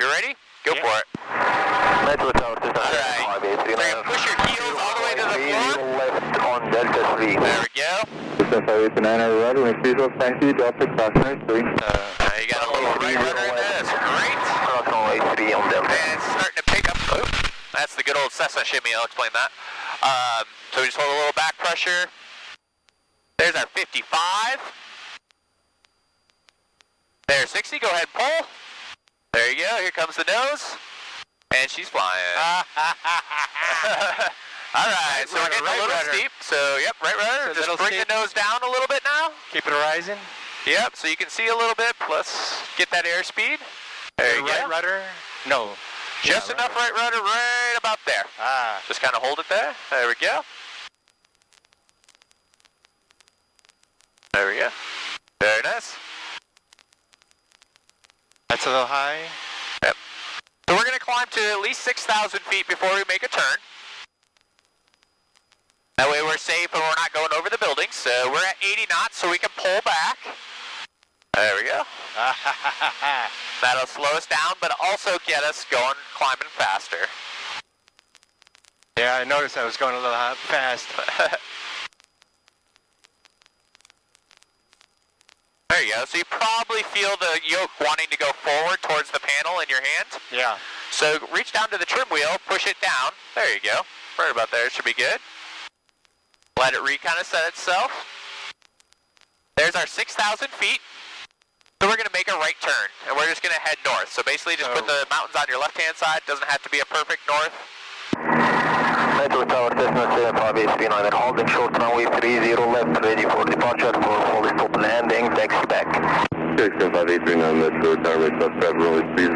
you're ready, go for it. Metro Tower, Alright, so you're gonna push your heels all the way to the floor. Left on Delta 3. There we go. Cessna 589 rudder, wind speed of 90, drop to crossing 3. Now you got a little right rudder in there, that's great. Crossing 3 on Delta. And it's starting to pick up, that's the good old Cessna shimmy, I'll explain that. So we just hold a little back pressure. There's our 55. There's 60, go ahead and pull. There you go, here comes the nose. And she's flying. Alright, so we're getting a little steep. So, yep, right rudder. Just bring the nose down a little bit now. Keep it rising. Yep, so you can see a little bit. Let's get that airspeed. There you go. Right rudder? No. Just enough right rudder right about there. Just kind of hold it there. There we go. There we go. Very nice. That's a little high. Yep. So we're going to climb to at least 6,000 feet before we make a turn. That way we're safe and we're not going over the buildings. So we're at 80 knots, so we can pull back. There we go. That'll slow us down, but also get us going, climbing faster. Yeah, I noticed I was going a little fast. There you go. So you probably feel the yoke wanting to go forward towards the panel in your hand. Yeah. So reach down to the trim wheel, push it down. There you go. Right about there, should be good. Let it kind of set itself. There's our 6,000 feet. So we're going to make a right turn, and we're just going to head north. So basically just put the mountains on your left-hand side. Doesn't have to be a perfect north. Metro Tower, Cessna 589, holding short runway 30 left, ready for departure for full stop landing, taxi back. Cessna 589, Metro Tower, runway 30